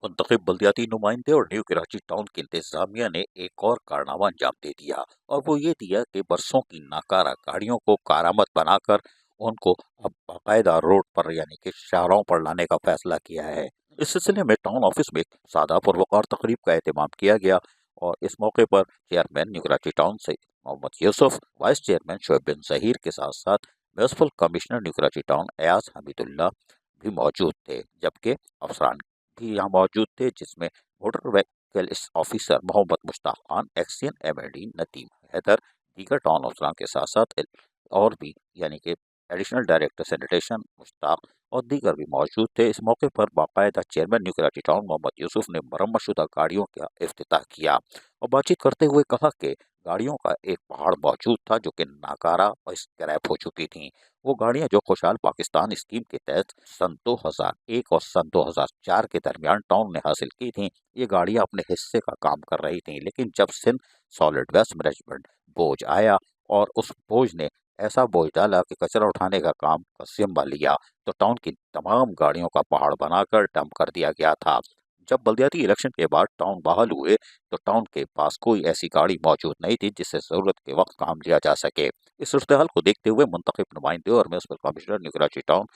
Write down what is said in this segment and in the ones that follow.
मुंतखब बल्दियाती नुमाइंदे और न्यू कराची टाउन की इंतजामिया ने एक और कारनामा अंजाम दे दिया, और वो ये दिया कि बरसों की नाकारा गाड़ियों को कारामद बनाकर उनको अब बाकायदा रोड पर यानी कि शाहराहों पर लाने का फैसला किया है। इस सिलसिले में टाउन ऑफिस में एक सादा पुरवकार तकरीब का एहतमाम किया गया, और इस मौके पर चेयरमैन न्यू कराची टाउन से मोहम्मद यूसुफ, वाइस चेयरमैन शोएब बिन जहीर के साथ साथ municipal commissioner new Karachi town Ayaz Hamidullah भी मौजूद थे, जबकि अफसरान भी यहाँ मौजूद थे, जिसमें motor vehicle officer Mohammad Mushtaq Khan, XEN MD Nadeem Haider, दीगर टाउन अफसरान के साथ साथ और भी यानी कि एडिशनल डायरेक्टर सैनिटेशन मुश्ताक और दीगर भी मौजूद थे। इस मौके पर बाकायदा chairman new Karachi town Mohammad Yusuf ने मरम्मत शुदा गाड़ियों का इफ्तिताह किया और बातचीत करते हुए कहा कि गाड़ियों का एक पहाड़ मौजूद था जो कि नाकारा और स्क्रैप हो चुकी थी। वो गाड़ियां जो खुशहाल पाकिस्तान स्कीम के तहत सन 2001 और सन 2004 के दरमियान टाउन ने हासिल की थीं, ये गाड़ियां अपने हिस्से का काम कर रही थीं, लेकिन जब सिंध सॉलिड वेस्ट मैनेजमेंट बोझ आया और उस बोझ ने ऐसा बोझ डाला कि कचरा उठाने का काम का जिम्मा लिया, तो टाउन की तमाम गाड़ियों का पहाड़ बनाकर डंप कर दिया गया था। जब बल्दियाती इलेक्शन के बाद टाउन बहाल हुए, तो टाउन के पास कोई ऐसी गाड़ी मौजूद नहीं थी जिससे ज़रूरत के वक्त काम लिया जा सके। इस सूरत को देखते हुए मुंतखब नुमाइंदे और municipal commissioner new Karachi town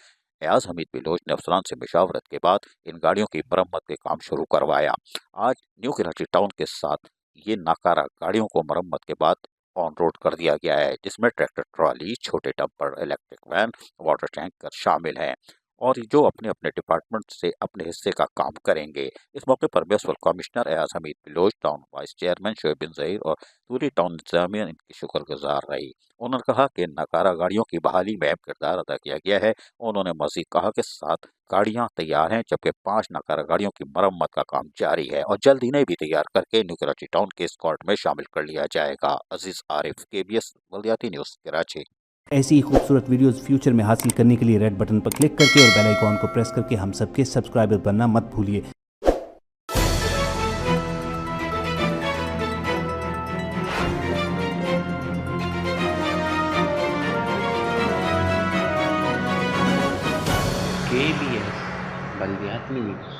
Ayaz Hameed Baloch ने अफसरान से मशावरत के बाद इन गाड़ियों की मरम्मत के काम शुरू करवाया। आज न्यू कराची टाउन के साथ ये नाकारा गाड़ियों को मरम्मत के बाद ऑन रोड कर दिया गया है, जिसमें ट्रैक्टर ट्रॉली, छोटे dumper, electric van, water tanker शामिल हैं, और जो अपने अपने डिपार्टमेंट से अपने हिस्से का काम करेंगे। इस मौके पर municipal commissioner Ayaz Hameed Baloch, town vice chairman Shoaib bin Zaheer और पूरी टाउन इंतजामिया इनकी शुक्रगुजार रही। उन्होंने कहा कि नाकारा गाड़ियों की बहाली में अहम किरदार अदा किया गया है। उन्होंने मजीद कहा कि 7 गाड़ियां तैयार हैं, जबकि 5 नाकारा गाड़ियों की मरम्मत का काम जारी है और जल्द इन्हें भी तैयार करके न्यू कराची टाउन के स्क्वाड में शामिल कर लिया जाएगा। अजीज आरिफ, KBS बल्दियाती न्यूज़, कराची। ऐसी ही खूबसूरत वीडियोस फ्यूचर में हासिल करने के लिए रेड बटन पर क्लिक करके और बेल आइकॉन को प्रेस करके हम सबके सब्सक्राइबर बनना मत भूलिए। KBS Baldiyat news.